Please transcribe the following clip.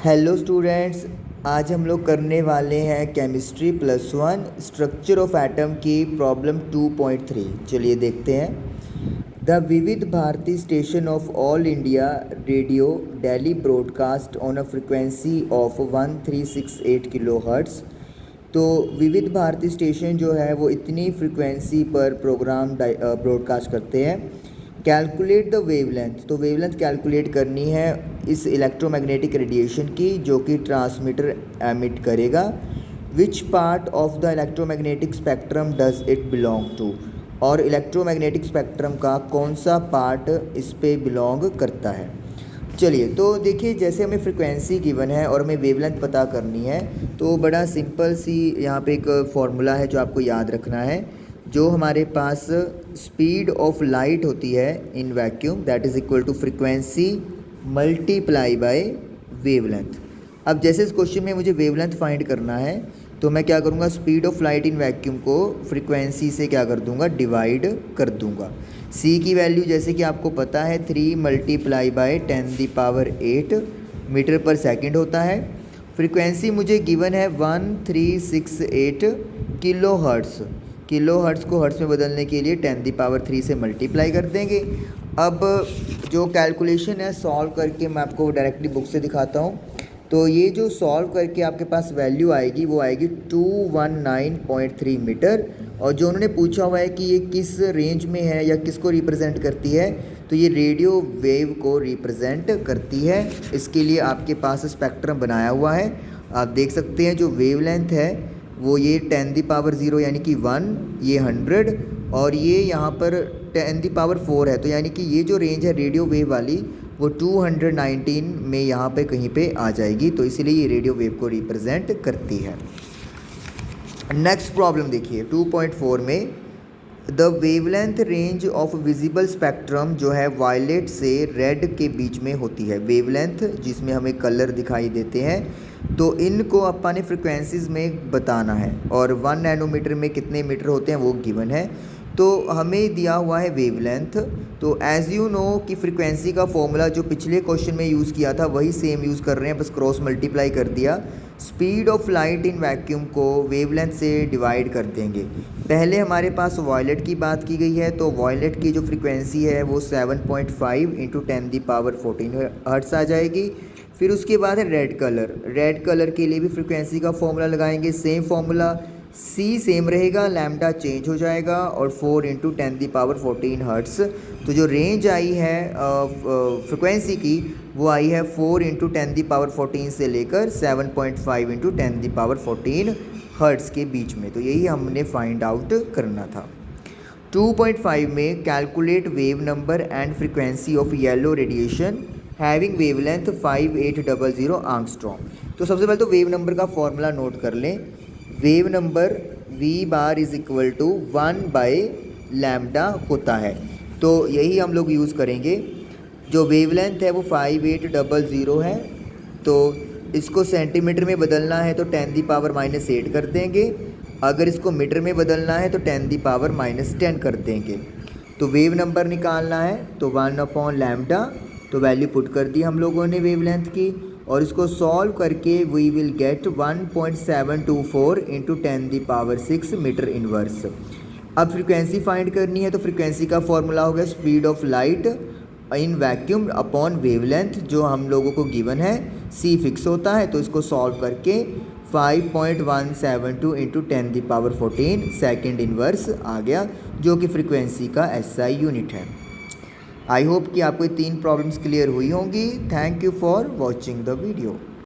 Hello students, आज हम लोग करने वाले हैं केमिस्ट्री +1 स्ट्रक्चर ऑफ एटम की प्रॉब्लम 2.3। चलिए देखते हैं। The Vividh Bharati station of All India Radio Delhi broadcast on a frequency of 1368 kilohertz. तो विविध भारती स्टेशन जो है वो इतनी फ्रिक्वेंसी पर प्रोग्राम ब्रॉडकास्ट करते हैं। कैलकुलेट द वेवलेंथ, तो वेवलेंथ कैलकुलेट करनी है इस इलेक्ट्रोमैग्नेटिक रेडिएशन की जो कि ट्रांसमीटर एमिट करेगा। Which part of the electromagnetic spectrum does it belong to, और इलेक्ट्रोमैग्नेटिक स्पेक्ट्रम का कौन सा पार्ट इस पे बिलोंग करता है। चलिए तो देखिए, जैसे हमें फ्रिक्वेंसी गिवन है और हमें वेवलेंथ पता करनी है, तो बड़ा सिंपल सी यहाँ पे एक फॉर्मूला है जो आपको याद रखना है। जो हमारे पास स्पीड ऑफ लाइट होती है in vacuum, that is equal to frequency multiply by wavelength. अब जैसे इस क्वेश्चन में मुझे वेवलेंथ फाइंड करना है, तो मैं क्या करूँगा, speed of light in vacuum को फ्रिक्वेंसी से क्या कर दूँगा, डिवाइड कर दूँगा। सी की वैल्यू जैसे कि आपको पता है 3 मल्टीप्लाई बाय 10⁸ मीटर पर सेकंड होता है। फ्रिक्वेंसी मुझे गिवन है 1368 किलो हर्ट्ज़। किलो हर्ट्ज़ को हर्ट्ज़ में बदलने के लिए 10⁻³ से मल्टीप्लाई कर देंगे। अब जो कैलकुलेशन है सॉल्व करके मैं आपको डायरेक्टली बुक से दिखाता हूँ। तो ये जो सॉल्व करके आपके पास वैल्यू आएगी वो आएगी 219.3 मीटर। और जो उन्होंने पूछा हुआ है कि ये किस रेंज में है या किसको रिप्रेजेंट करती है, तो ये रेडियो वेव को रिप्रेजेंट करती है। इसके लिए आपके पास स्पेक्ट्रम बनाया हुआ है, आप देख सकते हैं। जो वेवलेंथ है वो ये 10⁻0 यानी कि 1, ये 100 और ये यहाँ पर 10⁻4 है। तो यानी कि ये जो रेंज है रेडियो वेव वाली वो 219 में यहाँ पे कहीं पे आ जाएगी। तो इसीलिए ये रेडियो वेव को रिप्रेजेंट करती है। नेक्स्ट प्रॉब्लम देखिए 2.4 में, the wavelength range of visible spectrum जो है वायलेट से रेड के बीच में होती है। वेवलेंथ जिसमें हमें कलर दिखाई देते हैं, तो इनको अपन ने फ्रिक्वेंसीज में बताना है और 1 नैनोमीटर में कितने मीटर होते हैं वो गिवन है। तो हमें दिया हुआ है वेवलेंथ। तो एज़ यू नो कि फ्रिक्वेंसी का फॉर्मूला जो पिछले क्वेश्चन में यूज़ किया था वही सेम यूज़ कर रहे हैं, बस क्रॉस मल्टीप्लाई कर दिया। Speed of light in vacuum को वेवलेंथ से डिवाइड कर देंगे। पहले हमारे पास वॉयलेट की बात की गई है, तो वॉयलेट की जो फ्रिक्वेंसी है वो 7.5 × 10⁻14 हर्ट्ज़ आ जाएगी। फिर उसके बाद है रेड कलर। रेड कलर के लिए भी फ्रिक्वेंसी का फॉर्मूला लगाएंगे, सेम फॉर्मूला। सी सेम रहेगा, लैम्डा चेंज हो जाएगा और 4 × 10⁻14 हर्ट्ज़। तो जो रेंज आई है फ्रिक्वेंसी की वो आई है 4 × 10⁻14 से लेकर 7.5 × 10⁻14 हर्ट्ज़ के बीच में। तो यही हमने फाइंड आउट करना था। 2.5 में calculate wave number and frequency of yellow radiation having wavelength 5800 angstrom. तो सबसे पहले तो वेव नंबर का फॉर्मूला नोट कर लें। Wave number V⁻ is equal to 1/λ होता है, तो यही हम लोग यूज़ करेंगे। जो वेवलेंथ है वो 5800 है, तो इसको सेंटीमीटर में बदलना है तो 10⁻⁻8 कर देंगे। अगर इसको मीटर में बदलना है तो 10⁻⁻10 कर देंगे। तो वेव नंबर निकालना है तो 1/λ, तो वैल्यू पुट कर दी हम लोगों ने वेवलेंथ की, और इसको सॉल्व करके we will get 1.724 × 10⁻6 metre inverse. अब फ्रिक्वेंसी फाइंड करनी है, तो फ्रिक्वेंसी का फॉर्मूला हो गया speed of light in vacuum upon wavelength, जो हम लोगों को गिवन है। सी फिक्स होता है, तो इसको सॉल्व करके 5.172 × 10⁻14 सेकेंड इनवर्स आ गया, जो कि फ्रिक्वेंसी का SI यूनिट है। आई होप कि आपको ये 3 प्रॉब्लम्स क्लियर हुई होंगी। Thank you for watching the video.